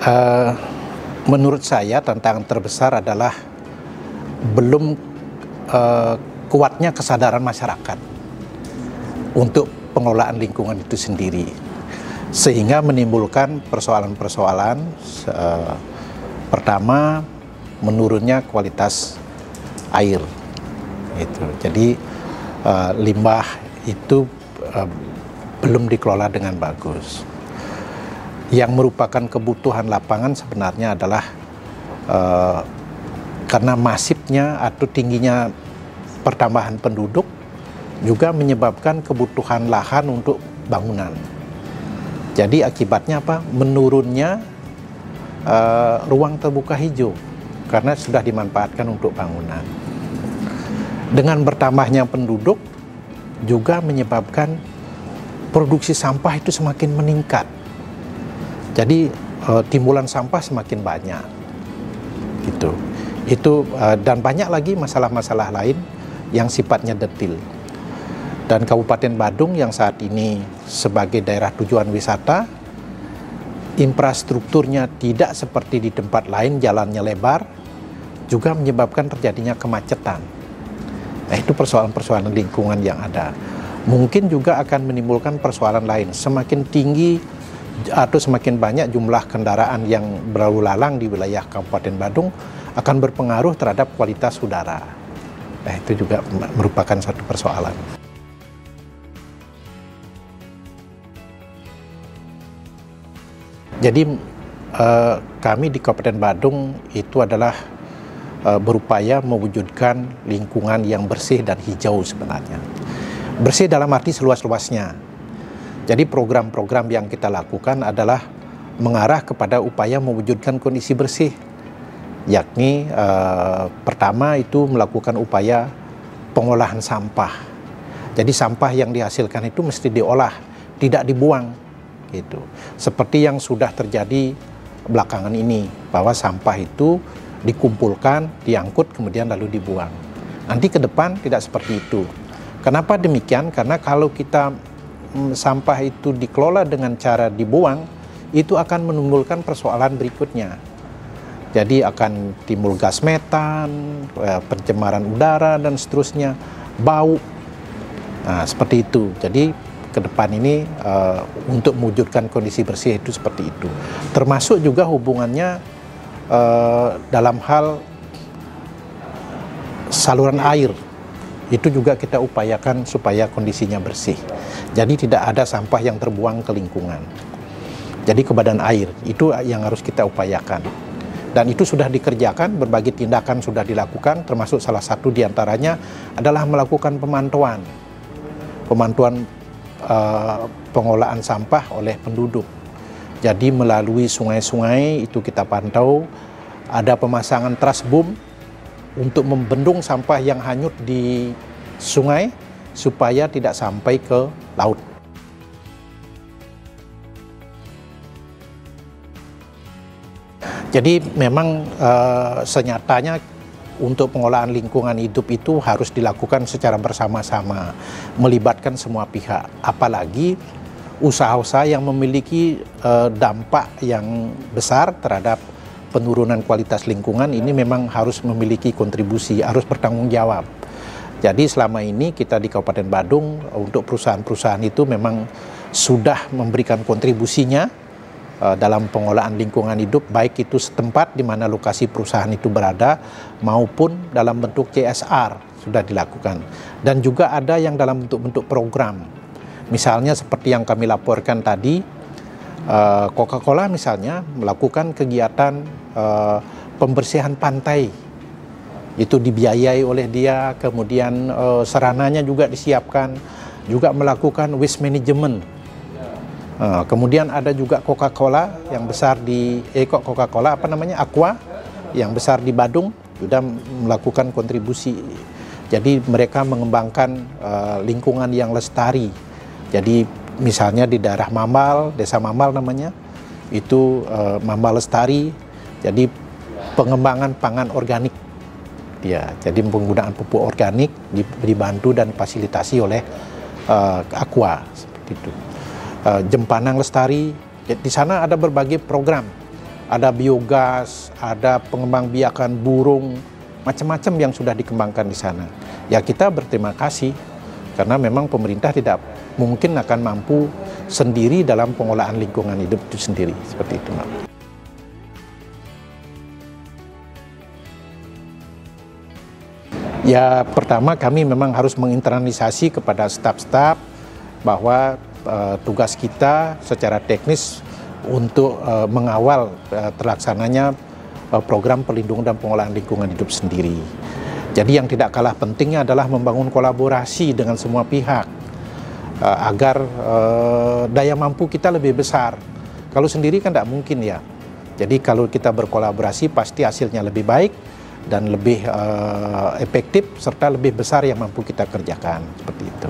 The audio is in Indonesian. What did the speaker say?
Uh, menurut saya tantangan terbesar adalah belum kuatnya kesadaran masyarakat untuk pengelolaan lingkungan itu sendiri, sehingga menimbulkan persoalan-persoalan. Pertama, menurunnya kualitas air. Jadi limbah itu belum dikelola dengan bagus. Yang merupakan kebutuhan lapangan sebenarnya adalah karena masifnya atau tingginya pertambahan penduduk juga menyebabkan kebutuhan lahan untuk bangunan. Jadi akibatnya apa? Menurunnya ruang terbuka hijau karena sudah dimanfaatkan untuk bangunan. Dengan bertambahnya penduduk juga menyebabkan produksi sampah itu semakin meningkat. Jadi timbulan sampah semakin banyak, gitu. Dan banyak lagi masalah-masalah lain yang sifatnya detil. Dan Kabupaten Badung yang saat ini sebagai daerah tujuan wisata, infrastrukturnya tidak seperti di tempat lain, jalannya lebar, juga menyebabkan terjadinya kemacetan. Nah, itu persoalan-persoalan lingkungan yang ada. Mungkin juga akan menimbulkan persoalan lain. Semakin tinggi atau semakin banyak jumlah kendaraan yang berlalu lalang di wilayah Kabupaten Badung akan berpengaruh terhadap kualitas udara. Nah, itu juga merupakan satu persoalan. Jadi kami di Kabupaten Badung itu adalah berupaya mewujudkan lingkungan yang bersih dan hijau sebenarnya. Bersih dalam arti seluas-luasnya. Jadi program-program yang kita lakukan adalah mengarah kepada upaya mewujudkan kondisi bersih, yakni pertama itu melakukan upaya pengolahan sampah. Jadi sampah yang dihasilkan itu mesti diolah, tidak dibuang, gitu. Seperti yang sudah terjadi belakangan ini, bahwa sampah itu dikumpulkan, diangkut, kemudian lalu dibuang. Nanti ke depan tidak seperti itu. Kenapa demikian? Karena kalau kita sampah itu dikelola dengan cara dibuang, itu akan menimbulkan persoalan berikutnya. Jadi akan timbul gas metan, pencemaran udara, dan seterusnya, bau. Nah, seperti itu. Jadi ke depan ini untuk mewujudkan kondisi bersih itu seperti itu. Termasuk juga hubungannya dalam hal saluran air. Itu juga kita upayakan supaya kondisinya bersih. Jadi tidak ada sampah yang terbuang ke lingkungan. Jadi ke badan air, itu yang harus kita upayakan. Dan itu sudah dikerjakan, berbagai tindakan sudah dilakukan, termasuk salah satu diantaranya adalah melakukan pemantauan pengolahan sampah oleh penduduk. Jadi melalui sungai-sungai itu kita pantau, ada pemasangan trust boom untuk membendung sampah yang hanyut di sungai supaya tidak sampai ke laut. Jadi memang senyatanya untuk pengolahan lingkungan hidup itu harus dilakukan secara bersama-sama, melibatkan semua pihak, apalagi usaha-usaha yang memiliki dampak yang besar terhadap penurunan kualitas lingkungan ini memang harus memiliki kontribusi, harus bertanggung jawab. Jadi selama ini kita di Kabupaten Badung untuk perusahaan-perusahaan itu memang sudah memberikan kontribusinya dalam pengolahan lingkungan hidup, baik itu setempat di mana lokasi perusahaan itu berada maupun dalam bentuk CSR sudah dilakukan. Dan juga ada yang dalam bentuk-bentuk program. Misalnya seperti yang kami laporkan tadi, Coca-Cola misalnya melakukan kegiatan pembersihan pantai, itu dibiayai oleh dia, kemudian sarananya juga disiapkan, juga melakukan waste management. Kemudian ada juga Coca-Cola yang besar di Coca-Cola Aqua yang besar di Badung sudah melakukan kontribusi. Jadi mereka mengembangkan lingkungan yang lestari. Jadi misalnya di daerah Mamal, desa Mamal namanya, itu Mamal Lestari, jadi pengembangan pangan organik. Ya, jadi penggunaan pupuk organik dibantu dan fasilitasi oleh Aqua, seperti itu. Jempanang Lestari, di sana ada berbagai program. ada biogas, ada pengembangbiakan burung, macam-macam yang sudah dikembangkan di sana. Ya kita berterima kasih karena memang pemerintah tidak mungkin akan mampu sendiri dalam pengolahan lingkungan hidup itu sendiri, seperti itu, Mbak. Ya pertama kami memang harus menginternalisasi kepada staf-staf bahwa tugas kita secara teknis untuk mengawal terlaksananya program perlindungan dan pengolahan lingkungan hidup sendiri. Jadi yang tidak kalah pentingnya adalah membangun kolaborasi dengan semua pihak agar daya mampu kita lebih besar. Kalau sendiri kan tidak mungkin ya. Jadi kalau kita berkolaborasi pasti hasilnya lebih baik dan lebih efektif serta lebih besar yang mampu kita kerjakan, seperti itu.